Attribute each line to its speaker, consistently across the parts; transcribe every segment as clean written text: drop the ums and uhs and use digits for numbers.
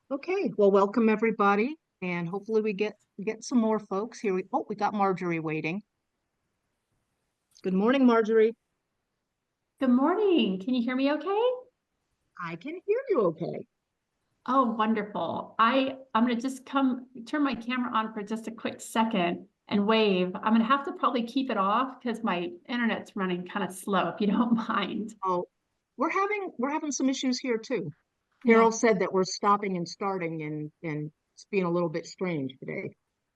Speaker 1: Okay, well, welcome everybody, and hopefully we get some more folks here. We got Marjorie waiting. Good morning, Marjorie.
Speaker 2: Good morning. Can you hear me okay?
Speaker 1: I can hear you okay.
Speaker 2: Oh, wonderful. I'm going to just come turn my camera on for just a quick second and wave. I'm going to have to probably keep it off because my internet's running kind of slow, if you don't mind.
Speaker 1: Oh, we're having some issues here too.
Speaker 2: Yeah.
Speaker 1: Carol said that we're stopping and starting, and it's being a little bit strange today.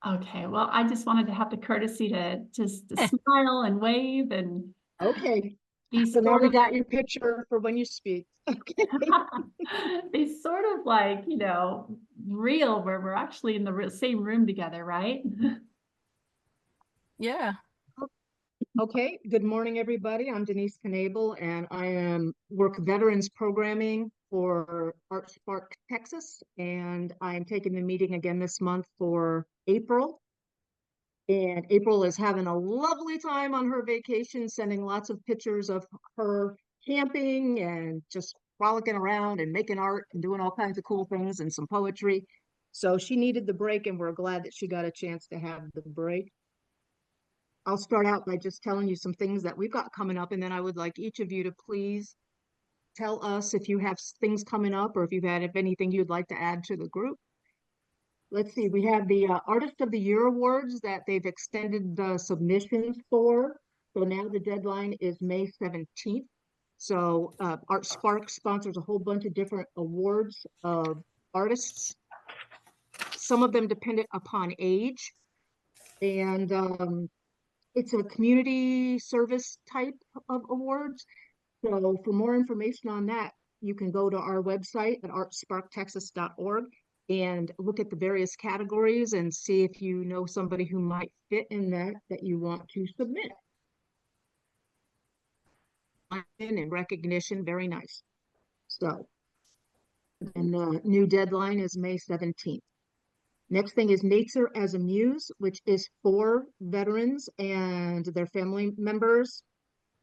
Speaker 2: Okay. Well, I just wanted to have the courtesy to just to smile and wave and
Speaker 1: Okay,
Speaker 2: be
Speaker 1: so now
Speaker 2: sort
Speaker 1: we
Speaker 2: of
Speaker 1: got your picture for when you speak. Okay.
Speaker 2: be sort of like, real where we're actually in the same room together, right?
Speaker 3: Yeah.
Speaker 1: Okay, good morning, everybody. I'm Denise Knable, and I am work veterans programming for Art Spark Texas, and I'm taking the meeting again this month for April. And April is having a lovely time on her vacation, sending lots of pictures of her camping and just frolicking around and making art and doing all kinds of cool things and some poetry. So she needed the break, and we're glad that she got a chance to have the break. I'll start out by just telling you some things that we've got coming up, and then I would like each of you to please tell us if you have things coming up or if anything you'd like to add to the group. Let's see, we have the Artist of the Year awards that they've extended the submissions for. So now the deadline is May 17th. So Art Spark sponsors a whole bunch of different awards of artists, some of them dependent upon age. And it's a community service type of awards. So for more information on that, you can go to our website at artsparktexas.org and look at the various categories and see if you know somebody who might fit in that you want to submit. And recognition, very nice. So, and the new deadline is May 17th. Next thing is Nature as a Muse, which is for veterans and their family members,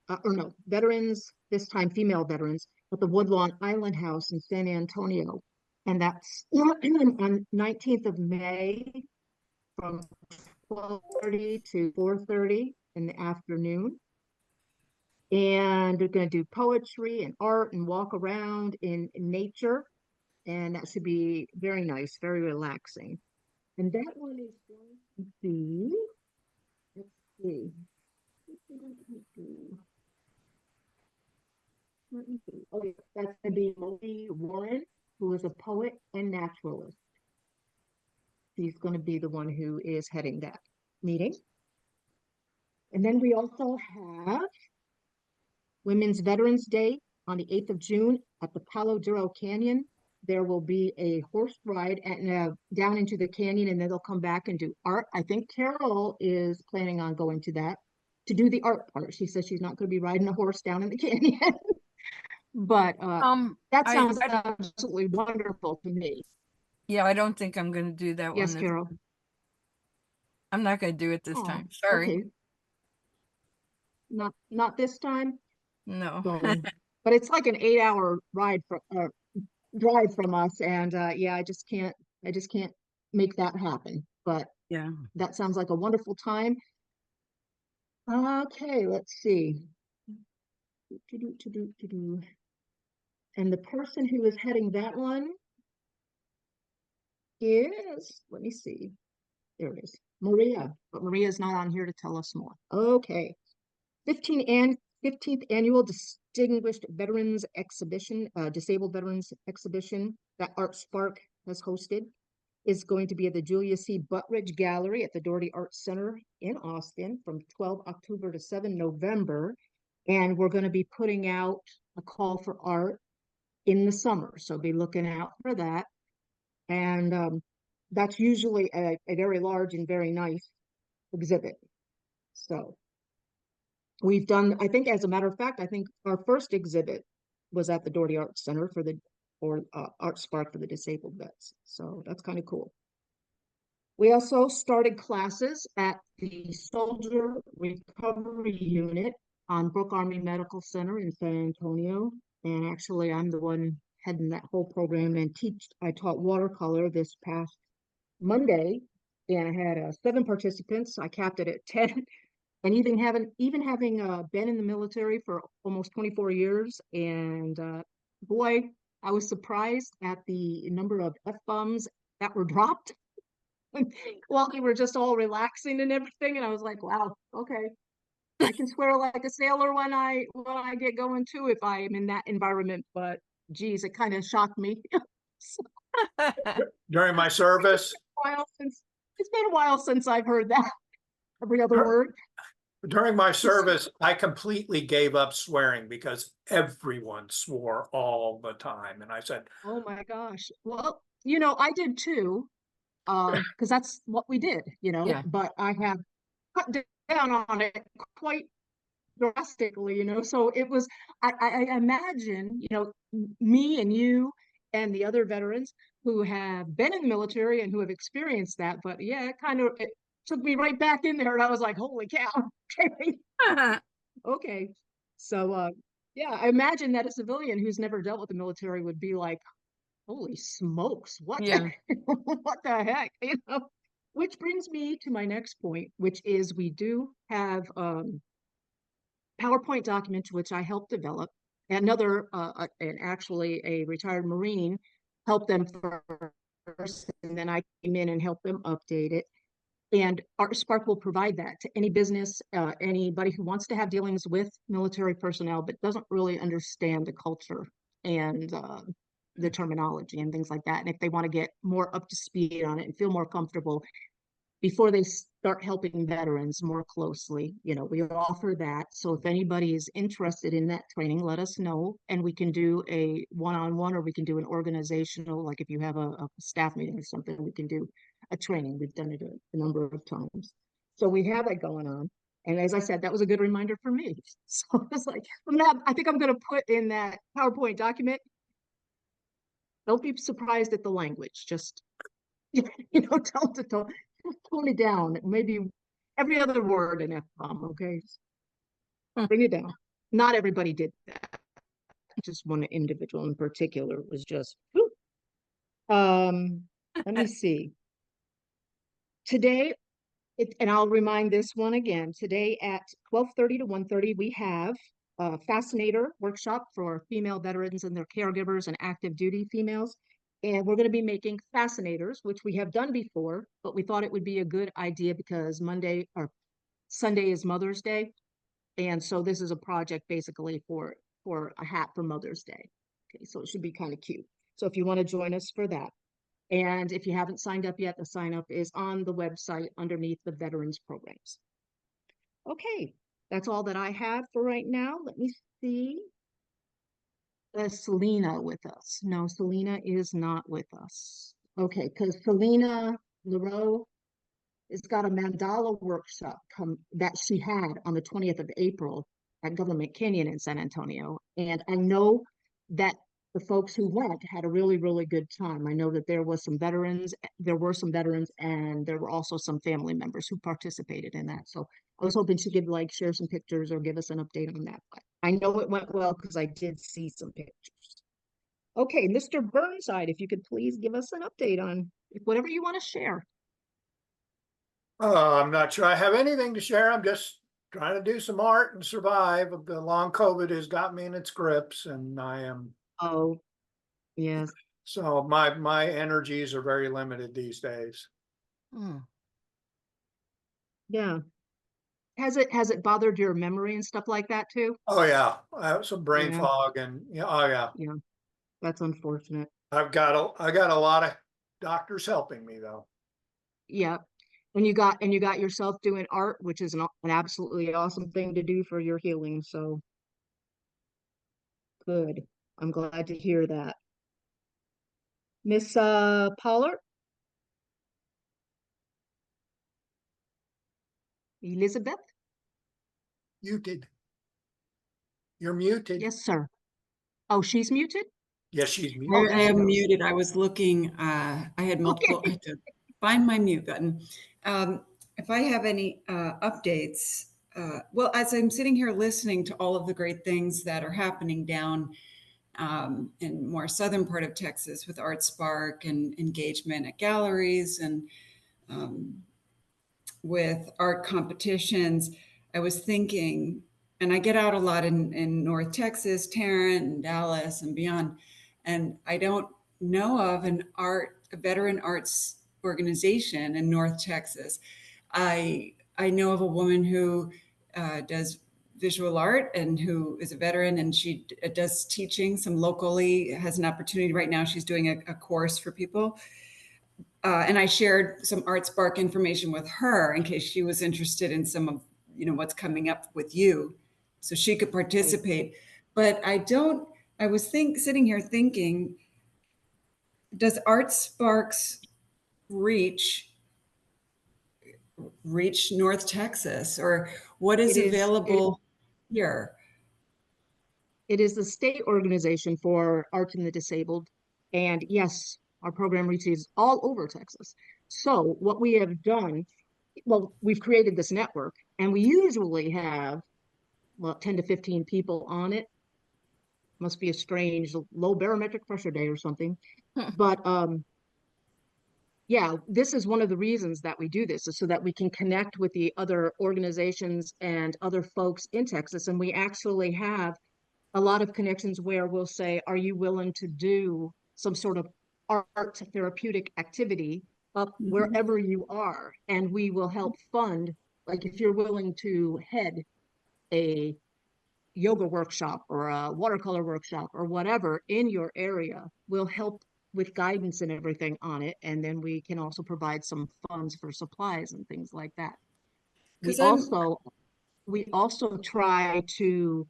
Speaker 1: or no, veterans, this time female veterans, at the Woodlawn Island House in San Antonio. And that's on 19th of May from 12:30 to 4:30 in the afternoon. And they're going to do poetry and art and walk around in nature. And that should be very nice, very relaxing. And that one is going to be, let's see. Let me see. Oh, yeah, that's going to be Molly Warren, who is a poet and naturalist. She's going to be the one who is heading that meeting. And then we also have Women's Veterans Day on the 8th of June at the Palo Duro Canyon. There will be a horse ride down into the canyon, and then they'll come back and do art. I think Carol is planning on going to that to do the art part. She says she's not going to be riding a horse down in the canyon. But that
Speaker 3: I,
Speaker 1: sounds
Speaker 3: I
Speaker 1: absolutely wonderful to me.
Speaker 3: yeah, I don't think I'm gonna do that one
Speaker 1: Yes,
Speaker 3: this
Speaker 1: Carol.
Speaker 3: I'm not gonna do it this
Speaker 1: Oh,
Speaker 3: time. Sorry.
Speaker 1: okay. Not this time.
Speaker 3: No.
Speaker 1: So, but it's like an 8 hour drive from us, and yeah, I just can't make that happen. But
Speaker 3: Yeah.
Speaker 1: that sounds like a wonderful time. Okay, let's see. And the person who is heading that one is, let me see. There it is. Maria, but Maria's not on here to tell us more. Okay. 15th annual Distinguished Veterans Exhibition, Disabled Veterans Exhibition that Art Spark has hosted is going to be at the Julia C. Buttridge Gallery at the Doherty Arts Center in Austin from 12 October to 7 November. And we're going to be putting out a call for art in the summer. So be looking out for that. And that's usually a very large and very nice exhibit. So we've done, I think, as a matter of fact, I think our first exhibit was at the Doherty Arts Center or Art Spark for the disabled vets. So that's kind of cool. We also started classes at the Soldier Recovery Unit on Brooke Army Medical Center in San Antonio. And actually, I'm the one heading that whole program and I taught watercolor this past Monday, and I had 7 participants. I capped it at 10. And even having been in the military for almost 24 years, and boy, I was surprised at the number of F-bombs that were dropped while they were just all relaxing and everything. And I was like, wow, okay, I can swear like a sailor when I get going too if I am in that environment. But geez, it kind of shocked me. So,
Speaker 4: During my service,
Speaker 1: it's been a while since I've heard that every other word.
Speaker 4: I completely gave up swearing because everyone swore all the time. And I said,
Speaker 1: Oh my gosh. Well, I did too, because that's what we did,
Speaker 3: Yeah.
Speaker 1: but I have cut down on it quite drastically, so it was, I imagine, me and you and the other veterans who have been in the military and who have experienced that, but yeah, it took me right back in there and I was like, holy cow. Okay. Okay. So, yeah, I imagine that a civilian who's never dealt with the military would be like, holy smokes, what
Speaker 3: Yeah.
Speaker 1: what the heck, Which brings me to my next point, which is we do have PowerPoint document which I helped develop. Another, and actually a retired Marine helped them first, and then I came in and helped them update it. And ArtSpark will provide that to any business, anybody who wants to have dealings with military personnel, but doesn't really understand the culture and the terminology and things like that. And if they want to get more up to speed on it and feel more comfortable before they start helping veterans more closely, we offer that. So if anybody is interested in that training, let us know, and we can do a one-on-one, or we can do an organizational, like if you have a staff meeting or something, we can do a training. We've done it a number of times. So we have that going on. And as I said, that was a good reminder for me. So I was like, I think I'm going to put in that PowerPoint document. Don't be surprised at the language. Just, tell to tone it down. Maybe every other word an F-bomb, okay? Bring it down. Not everybody did that. Just one individual in particular was just, whew. Let me see. Today, and I'll remind this one again, today at 12:30 to 1:30, we have a fascinator workshop for female veterans and their caregivers and active duty females. And we're going to be making fascinators, which we have done before, but we thought it would be a good idea because Monday or Sunday is Mother's Day. And so this is a project basically for a hat for Mother's Day. Okay, so it should be kind of cute. So if you want to join us for that. And if you haven't signed up yet, the sign up is on the website underneath the veterans programs. Okay, that's all that I have for right now. Let me see. Selena with us? No, Selena is not with us. Okay, because Selena Leroux has got a mandala workshop that she had on the 20th of April at Government Canyon in San Antonio. And I know that the folks who went had a really, really good time. I know that there were some veterans, and there were also some family members who participated in that. So I was hoping she could share some pictures or give us an update on that. But I know it went well because I did see some pictures. Okay, Mr. Burnside, if you could please give us an update on whatever you want to share.
Speaker 4: I'm not sure I have anything to share. I'm just trying to do some art and survive. The long COVID has got me in its grips, and I am.
Speaker 1: Oh, yes.
Speaker 4: So my energies are very limited these days.
Speaker 1: Yeah. Has it bothered your memory and stuff like that too?
Speaker 4: Oh yeah, I have some brain
Speaker 1: Yeah.
Speaker 4: fog, and oh yeah.
Speaker 1: Yeah, that's unfortunate.
Speaker 4: I got a lot of doctors helping me though.
Speaker 1: Yeah. And you got yourself doing art, which is an absolutely awesome thing to do for your healing. So good. I'm glad to hear that. Miss Pollard? Elizabeth?
Speaker 4: Muted. You're muted.
Speaker 1: Yes, sir. Oh, she's muted?
Speaker 4: Yes, she's
Speaker 5: I
Speaker 4: muted.
Speaker 5: am muted. I was looking, I had multiple, I had to find my mute button. If I have any updates, well, as I'm sitting here listening to all of the great things that are happening down in more southern part of Texas with Art Spark and engagement at galleries and with art competitions. I was thinking, and I get out a lot in North Texas, Tarrant and Dallas and beyond, and I don't know of a veteran arts organization in North Texas. I know of a woman who does visual art and who is a veteran, and she does teaching some locally, has an opportunity right now. She's doing a course for people. And I shared some Art Spark information with her in case she was interested in some of, what's coming up with you, so she could participate. But I was sitting here thinking, does Art Sparks reach North Texas, or what is available here?
Speaker 1: It is the state organization for arts and the disabled. And yes, our program reaches all over Texas. So what we have done, well, we've created this network, and we usually have 10 to 15 people on it. Must be a strange low barometric pressure day or something. But yeah, this is one of the reasons that we do this, is so that we can connect with the other organizations and other folks in Texas. And we actually have a lot of connections where we'll say, are you willing to do some sort of art therapeutic activity up wherever you are? And we will help fund, like if you're willing to head a yoga workshop or a watercolor workshop or whatever in your area, we'll help with guidance and everything on it. And then we can also provide some funds for supplies and things like that. We also try to,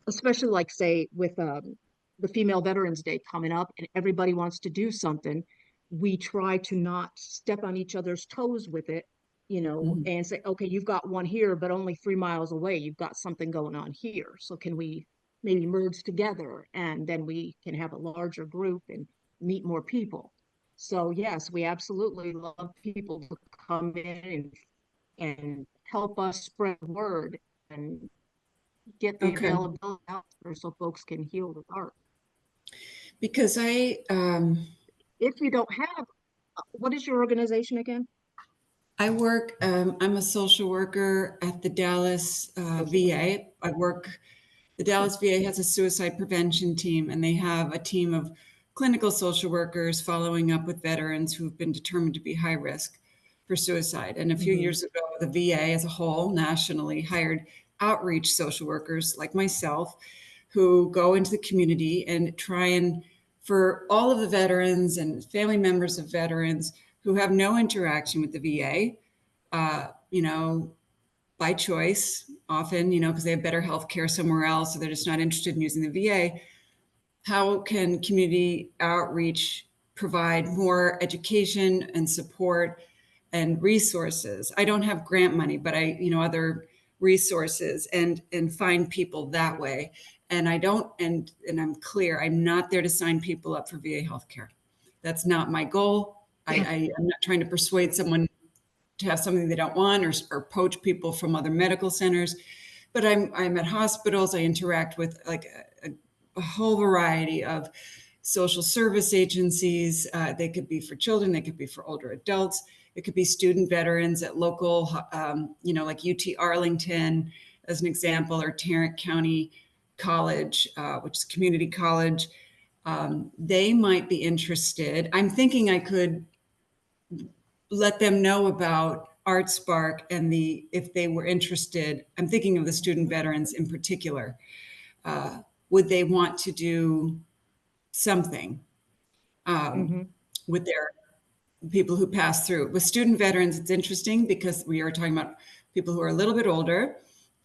Speaker 1: especially like say with the Female Veterans Day coming up and everybody wants to do something, we try to not step on each other's toes with it, and say, okay, you've got one here, but only 3 miles away, you've got something going on here. So can we maybe merge together, and then we can have a larger group and meet more people. So yes, we absolutely love people to come in and help us spread the word and get the availability out there so folks can heal with art.
Speaker 5: Because
Speaker 1: if you don't have, what is your organization again?
Speaker 5: I work, I'm a social worker at the Dallas VA. The Dallas VA has a suicide prevention team, and they have a team of clinical social workers following up with veterans who've been determined to be high risk for suicide. And a few years ago, the VA as a whole nationally hired outreach social workers like myself who go into the community and try and, for all of the veterans and family members of veterans who have no interaction with the VA, by choice, often, because they have better health care somewhere else, so they're just not interested in using the VA. How can community outreach provide more education and support and resources? I don't have grant money, but other resources, and find people that way. And I'm clear, I'm not there to sign people up for VA healthcare. That's not my goal. I'm not trying to persuade someone to have something they don't want, or poach people from other medical centers. But I'm at hospitals. I interact with like a whole variety of social service agencies. They could be for children, they could be for older adults. It could be student veterans at local, like UT Arlington, as an example, or Tarrant County College, which is a community college. They might be interested. I'm thinking I could let them know about Art Spark and if they were interested. I'm thinking of the student veterans in particular. Would they want to do something with their people who pass through? With student veterans, it's interesting because we are talking about people who are a little bit older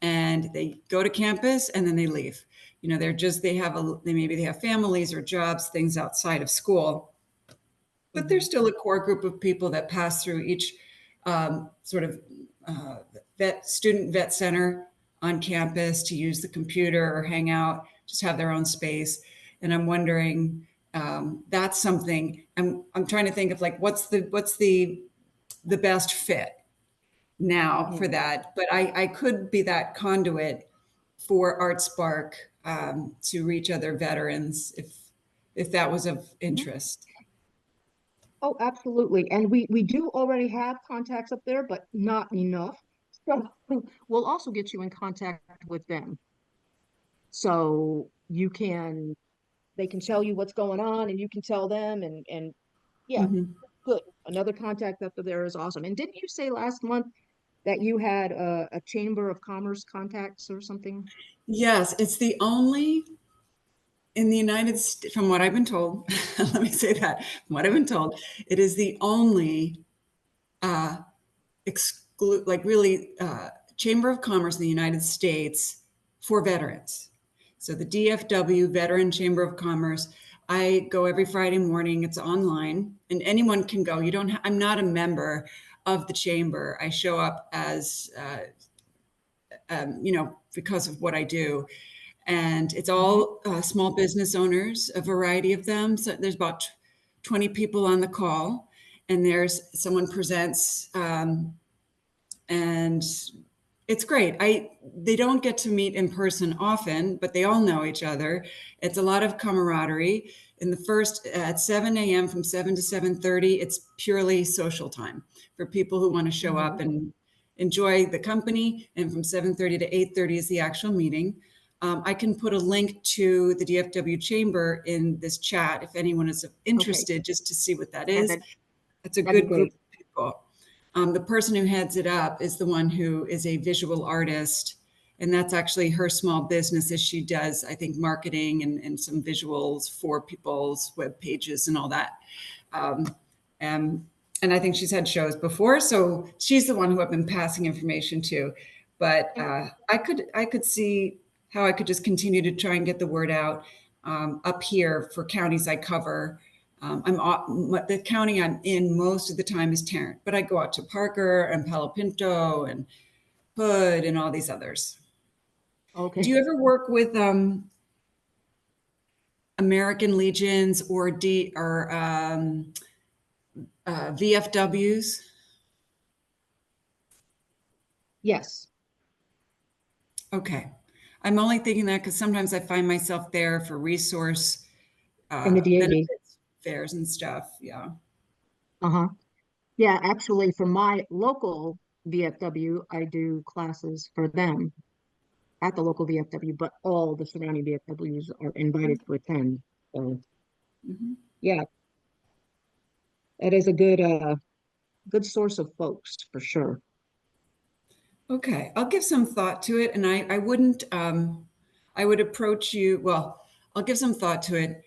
Speaker 5: and they go to campus and then they leave. They have families or jobs, things outside of school, but there's still a core group of people that pass through each student vet center on campus to use the computer or hang out, just have their own space. And I'm wondering, that's something I'm trying to think of, like, what's the best fit now for that. But I could be that conduit for Art Spark to reach other veterans if that was of interest.
Speaker 1: Oh, absolutely. And we do already have contacts up there, but not enough. So we'll also get you in contact with them. So they can tell you what's going on and you can tell them and yeah,
Speaker 5: Mhm.
Speaker 1: good. Another contact up there is awesome. And didn't you say last month that you had a Chamber of Commerce contacts or something?
Speaker 5: Yes, it's the only in the United States, from what I've been told, let me say that, from what I've been told, it is the only Chamber of Commerce in the United States for veterans. So the DFW Veteran Chamber of Commerce, I go every Friday morning. It's online and anyone can go. I'm not a member of the chamber. I show up as, because of what I do. And it's all small business owners, a variety of them. So there's about 20 people on the call, and there's someone presents, and it's great. They don't get to meet in person often, but they all know each other. It's a lot of camaraderie. In the first at 7 a.m. from 7 to 7:30, it's purely social time for people who want to show up and enjoy the company. And from 7:30 to 8:30 is the actual meeting. I can put a link to the DFW Chamber in this chat if anyone is interested, just to see what that
Speaker 1: Yeah,
Speaker 5: is. It's a
Speaker 1: that'd be
Speaker 5: good group
Speaker 1: great.
Speaker 5: of people. The person who heads it up is the one who is a visual artist. And that's actually her small business as she does, I think, marketing and some visuals for people's web pages and all that. And I think she's had shows before. So she's the one who I've been passing information to. But I could see how I could just continue to try and get the word out up here for counties I cover. The county I'm in most of the time is Tarrant, but I go out to Parker and Palo Pinto and Hood and all these others.
Speaker 1: Okay.
Speaker 5: Do you ever work with American Legions or VFWs?
Speaker 1: Yes.
Speaker 5: Okay. I'm only thinking that because sometimes I find myself there for resource
Speaker 1: In the DAV.
Speaker 5: benefits fairs and stuff. Yeah.
Speaker 1: Uh-huh. Yeah, actually, for my local VFW, I do classes for them at the local VFW, but all the surrounding VFWs are invited to attend. So
Speaker 5: Mhm.
Speaker 1: yeah, it is a good source of folks for sure.
Speaker 5: Okay, I'll give some thought to it, and I wouldn't. I would approach you. Well, I'll give some thought to it.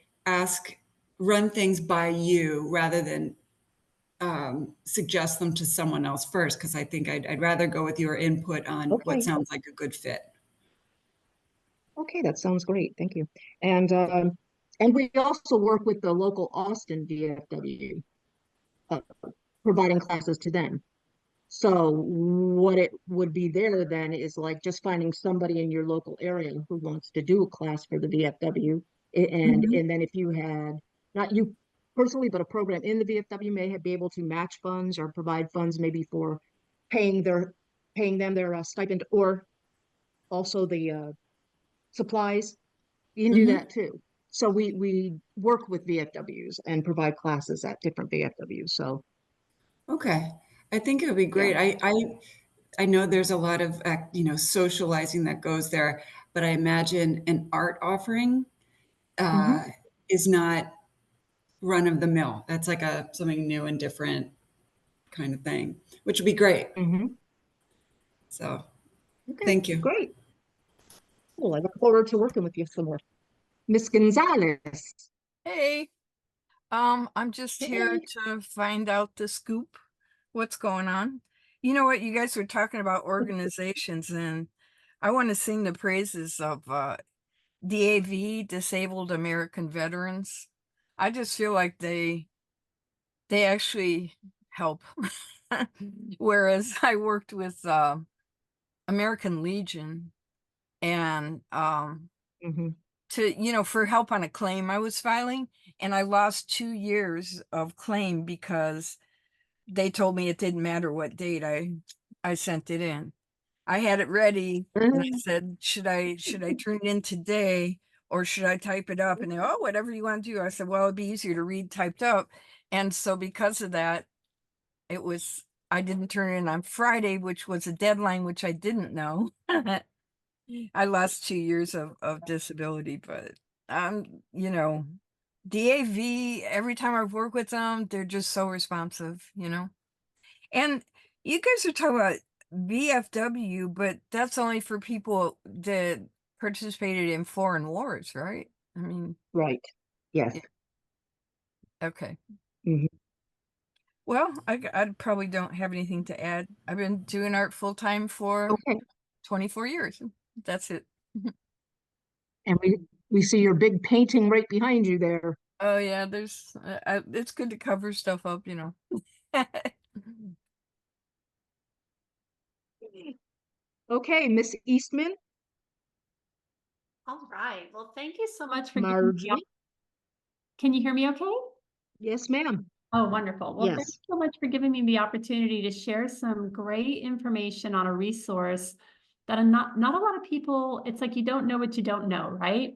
Speaker 5: Run things by you rather than suggest them to someone else first, because I think I'd rather go with your input on what
Speaker 1: Okay.
Speaker 5: sounds like a good fit.
Speaker 1: Okay, that sounds great. Thank you. And we also work with the local Austin VFW, uh, providing classes to them. So what it would be there then is like just finding somebody in your local area who wants to do a class for the VFW. And then if you had, not you personally, but a program in the VFW may be able to match funds or provide funds maybe for paying them their stipend, or also the supplies. You can do
Speaker 5: Mhm.
Speaker 1: that too. So we work with VFWs and provide classes at different VFWs. So
Speaker 5: Okay, I think it would be
Speaker 1: yeah.
Speaker 5: great. I know there's a lot of socializing that goes there, but I imagine an art offering
Speaker 1: Hmm.
Speaker 5: uh, is not run of the mill. That's like something new and different kind of thing, which would be great.
Speaker 1: Hmm.
Speaker 5: So
Speaker 1: Okay,
Speaker 5: thank you.
Speaker 1: great. Well, I look forward to working with you some more. Miss Gonzalez.
Speaker 3: Hey, I'm just here
Speaker 1: Hey.
Speaker 3: to find out the scoop, what's going on. You know what? You guys were talking about organizations, and I want to sing the praises of DAV, Disabled American Veterans. I just feel like they actually help. Whereas I worked with American Legion and
Speaker 1: Hmm.
Speaker 3: for help on a claim I was filing, and I lost 2 years of claim because they told me it didn't matter what date I sent it in. I had it ready and I
Speaker 1: Mm.
Speaker 3: said, should I turn it in today or should I type it up? And they, oh, whatever you want to do. I said, well, it'd be easier to read typed up. And so because of that, I didn't turn it in on Friday, which was a deadline, which I didn't know. I lost 2 years of disability, but you know, DAV, every time I've worked with them, they're just so responsive, you know. And you guys are talking about VFW, but that's only for people that participated in foreign wars, right? I mean,
Speaker 1: Right. Yes.
Speaker 3: okay.
Speaker 1: Mhm.
Speaker 3: Well, I probably don't have anything to add. I've been doing art full time for
Speaker 1: Okay.
Speaker 3: 24 years. That's it.
Speaker 1: And we see your big painting right behind you there.
Speaker 3: Oh yeah, there's it's good to cover stuff up, you know.
Speaker 1: Okay, Miss Eastman,
Speaker 2: All right. Well, thank you so much for giving me
Speaker 1: Marjorie.
Speaker 2: Can you hear me okay?
Speaker 1: Yes, ma'am.
Speaker 2: Oh, wonderful. Well, thanks
Speaker 1: Yes.
Speaker 2: so much for giving me the opportunity to share some great information on a resource that not a lot of people, it's like you don't know what you don't know, right?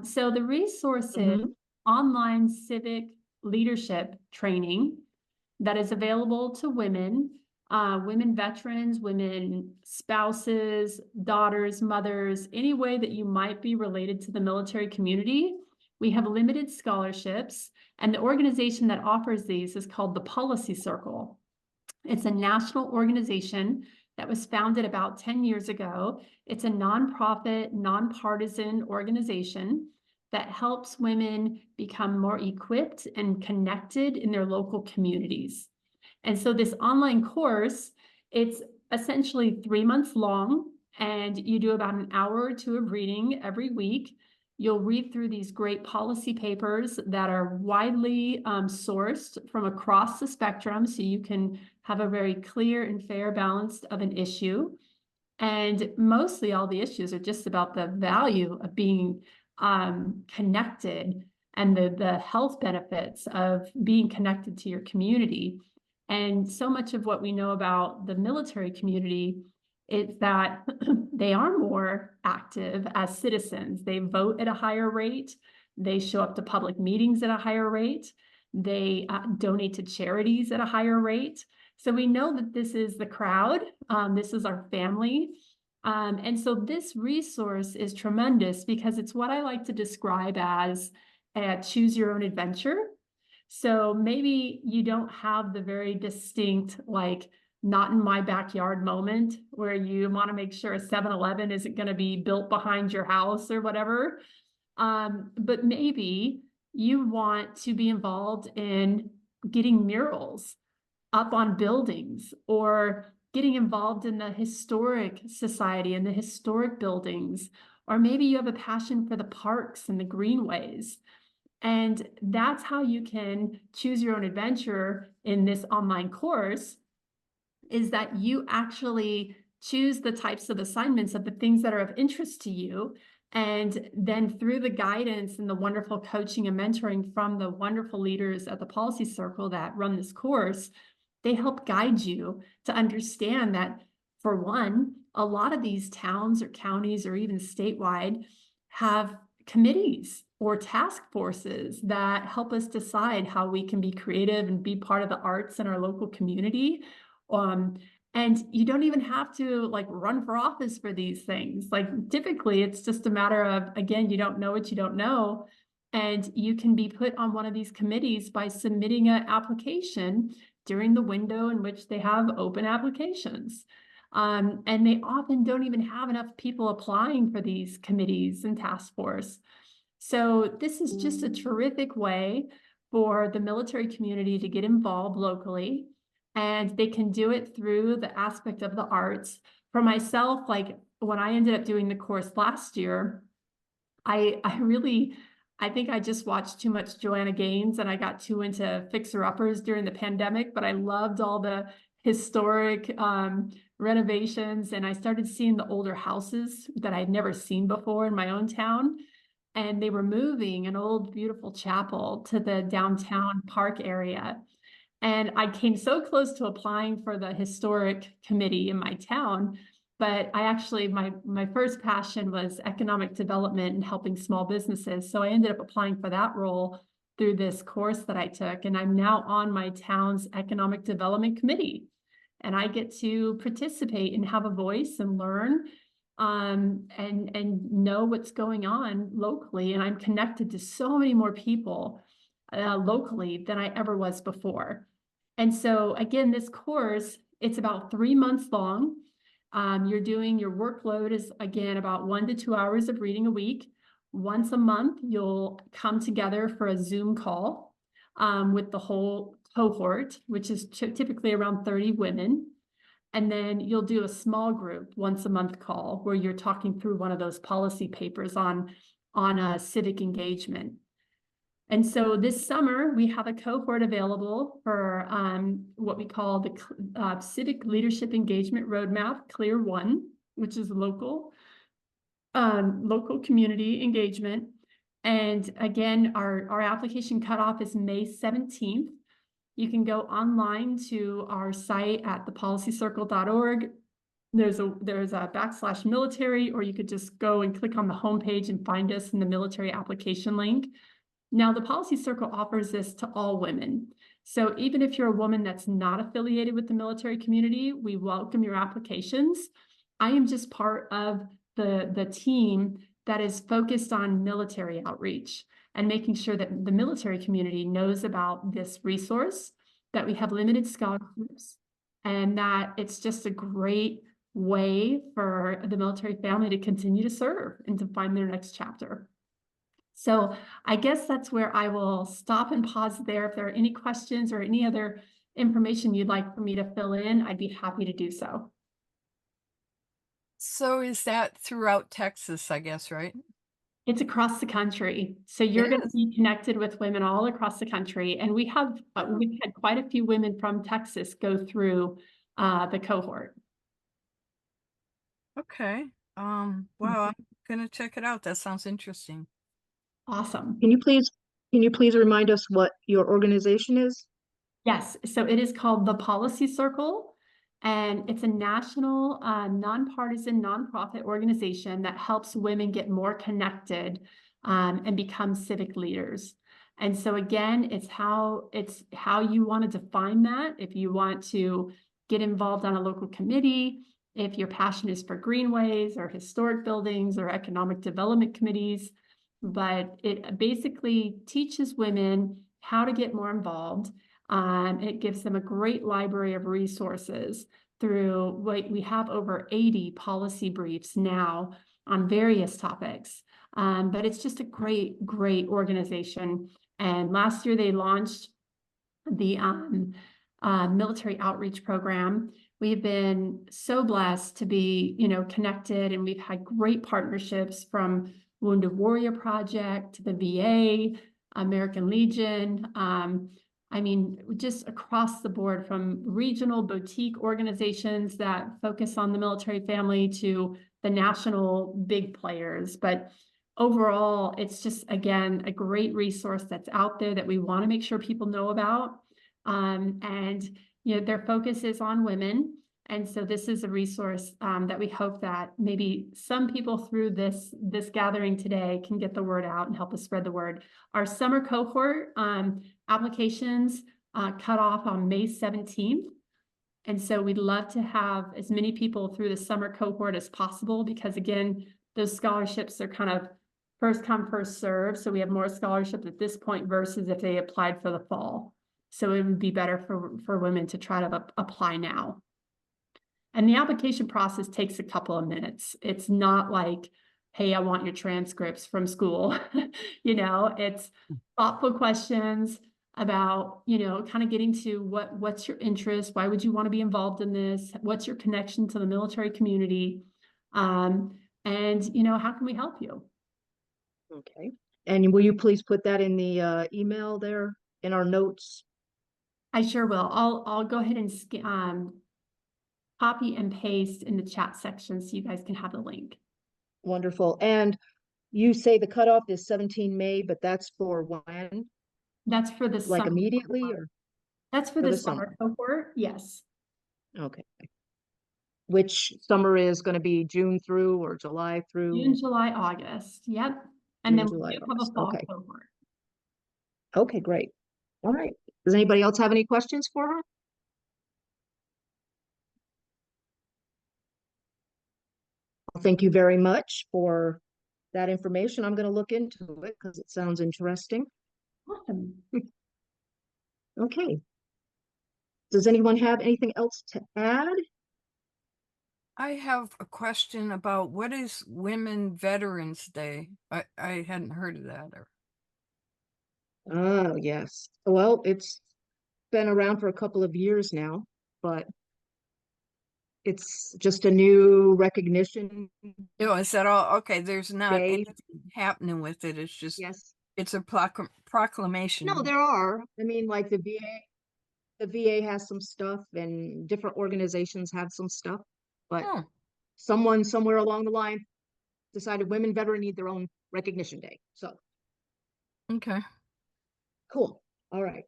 Speaker 2: So the resource is
Speaker 1: Mhm.
Speaker 2: online civic leadership training that is available to women, women veterans, women spouses, daughters, mothers, any way that you might be related to the military community. We have limited scholarships, and the organization that offers these is called the Policy Circle. It's a national organization that was founded about 10 years ago. It's a nonprofit, nonpartisan organization that helps women become more equipped and connected in their local communities. And so this online course, it's essentially 3 months long, and you do about an hour or two of reading every week. You'll read through these great policy papers that are widely sourced from across the spectrum, so you can have a very clear and fair balance of an issue. And mostly all the issues are just about the value of being connected and the health benefits of being connected to your community. And so much of what we know about the military community is that they are more active as citizens. They vote at a higher rate. They show up to public meetings at a higher rate. They donate to charities at a higher rate. So we know that this is the crowd. This is our family. And so this resource is tremendous because it's what I like to describe as a choose your own adventure. So maybe you don't have the very distinct, like, not in my backyard moment where you want to make sure a 7-Eleven isn't going to be built behind your house or whatever. But maybe you want to be involved in getting murals up on buildings or getting involved in the historic society and the historic buildings, or maybe you have a passion for the parks and the greenways. And that's how you can choose your own adventure in this online course, is that you actually choose the types of assignments of the things that are of interest to you. And then through the guidance and the wonderful coaching and mentoring from the wonderful leaders at the Policy Circle that run this course, they help guide you to understand that, for one, a lot of these towns or counties or even statewide have committees or task forces that help us decide how we can be creative and be part of the arts in our local community. And you don't even have to like run for office for these things. Like typically it's just a matter of, again, you don't know what you don't know. And you can be put on one of these committees by submitting an application during the window in which they have open applications. And they often don't even have enough people applying for these committees and task force. So this is just a terrific way for the military community to get involved locally, and they can do it through the aspect of the arts. For myself, like when I ended up doing the course last year, I think I just watched too much Joanna Gaines and I got too into fixer-uppers during the pandemic, but I loved all the historic renovations, and I started seeing the older houses that I'd never seen before in my own town. And they were moving an old, beautiful chapel to the downtown park area. And I came so close to applying for the historic committee in my town. but I actually, my first passion was economic development and helping small businesses. So I ended up applying for that role through this course that I took. And I'm now on my town's economic development committee. And I get to participate and have a voice and learn and know what's going on locally. And I'm connected to so many more people locally than I ever was before. And so again, this course, it's about 3 months long. You're doing your workload is again about 1 to 2 hours of reading a week. Once a month, you'll come together for a Zoom call with the whole cohort, which is typically around 30 women. And then you'll do a small group once a month call where you're talking through one of those policy papers on civic engagement. And so this summer, we have a cohort available for what we call the Civic Leadership Engagement Roadmap, Clear 1, which is local community engagement. And again, our application cutoff is May 17th. You can go online to our site at thepolicycircle.org. There's a /military, or you could just go and click on the homepage and find us in the military application link. Now, the Policy Circle offers this to all women. So even if you're a woman that's not affiliated with the military community, we welcome your applications. I am just part of the team that is focused on military outreach and making sure that the military community knows about this resource, that we have limited scholarships, and that it's just a great way for the military family to continue to serve and to find their next chapter. So I guess that's where I will stop and pause there. If there are any questions or any other information you'd like for me to fill in, I'd be happy to do so.
Speaker 3: So is that throughout Texas, I guess, right?
Speaker 2: It's across the country. So you're going to
Speaker 3: Yes.
Speaker 2: be connected with women all across the country. And we've had quite a few women from Texas go through the cohort.
Speaker 3: Okay. Wow, I'm gonna check it out. That sounds interesting.
Speaker 2: Awesome.
Speaker 1: Can you please remind us what your organization is?
Speaker 2: Yes, so it is called the Policy Circle, and it's a national, nonpartisan, nonprofit organization that helps women get more connected and become civic leaders. And so again, it's how you want to define that. If you want to get involved on a local committee, if your passion is for greenways or historic buildings or economic development committees, but it basically teaches women how to get more involved. It gives them a great library of resources through what we have over 80 policy briefs now on various topics. But it's just a great, great organization. And last year they launched the military outreach program. We've been so blessed to be, connected, and we've had great partnerships from Wounded Warrior Project to the VA, American Legion. I mean, just across the board, from regional boutique organizations that focus on the military family to the national big players. But overall, it's just, again, a great resource that's out there that we want to make sure people know about. And their focus is on women. And so this is a resource that we hope that maybe some people through this gathering today can get the word out and help us spread the word. Our summer cohort applications cut off on May 17th. And so we'd love to have as many people through the summer cohort as possible, because again, those scholarships are kind of first come, first serve. So we have more scholarships at this point versus if they applied for the fall. So it would be better for women to try to apply now. And the application process takes a couple of minutes. It's not like, hey, I want your transcripts from school. It's thoughtful questions about, kind of getting to what's your interest? Why would you want to be involved in this? What's your connection to the military community? And, how can we help you?
Speaker 1: Okay. And will you please put that in the email there in our notes?
Speaker 2: I sure will. I'll go ahead and copy and paste in the chat section so you guys can have the link.
Speaker 1: Wonderful. And you say the cutoff is 17 May, but that's for when?
Speaker 2: That's for the
Speaker 1: Like
Speaker 2: summer
Speaker 1: immediately,
Speaker 2: cohort.
Speaker 1: or
Speaker 2: That's for
Speaker 1: for
Speaker 2: the
Speaker 1: the
Speaker 2: summer
Speaker 1: summer?
Speaker 2: cohort, yes.
Speaker 1: Okay. which summer is going to be June through or July through.
Speaker 2: June, July, August. Yep. And then
Speaker 1: June,
Speaker 2: we
Speaker 1: July,
Speaker 2: do have a
Speaker 1: August.
Speaker 2: fall
Speaker 1: Okay.
Speaker 2: cohort.
Speaker 1: Okay, great. All right. Does anybody else have any questions for her? Well, thank you very much for that information. I'm going to look into it because it sounds interesting.
Speaker 2: Awesome.
Speaker 1: Okay. Does anyone have anything else to add?
Speaker 3: I have a question about what is Women Veterans Day? I hadn't heard of that.
Speaker 1: Oh, yes. Well, it's been around for a couple of years now, but it's just a new recognition
Speaker 3: No, is that all? Okay, there's not
Speaker 1: day.
Speaker 3: anything happening with it. It's just,
Speaker 1: Yes.
Speaker 3: it's a proclamation.
Speaker 1: No, there are. I mean, like the VA has some stuff and different organizations have some stuff, but
Speaker 3: Oh,
Speaker 1: someone somewhere along the line decided women veteran need their own recognition day. So
Speaker 3: okay.
Speaker 1: cool. All right.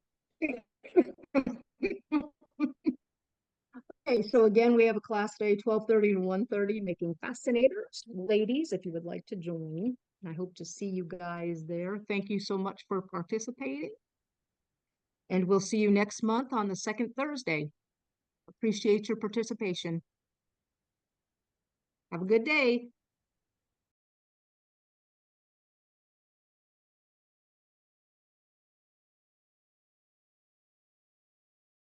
Speaker 1: Okay, so again, we have a class day, 12:30 to 1:30, making fascinators. Ladies, if you would like to join, I hope to see you guys there. Thank you so much for participating. And we'll see you next month on the second Thursday. Appreciate your participation. Have a good day.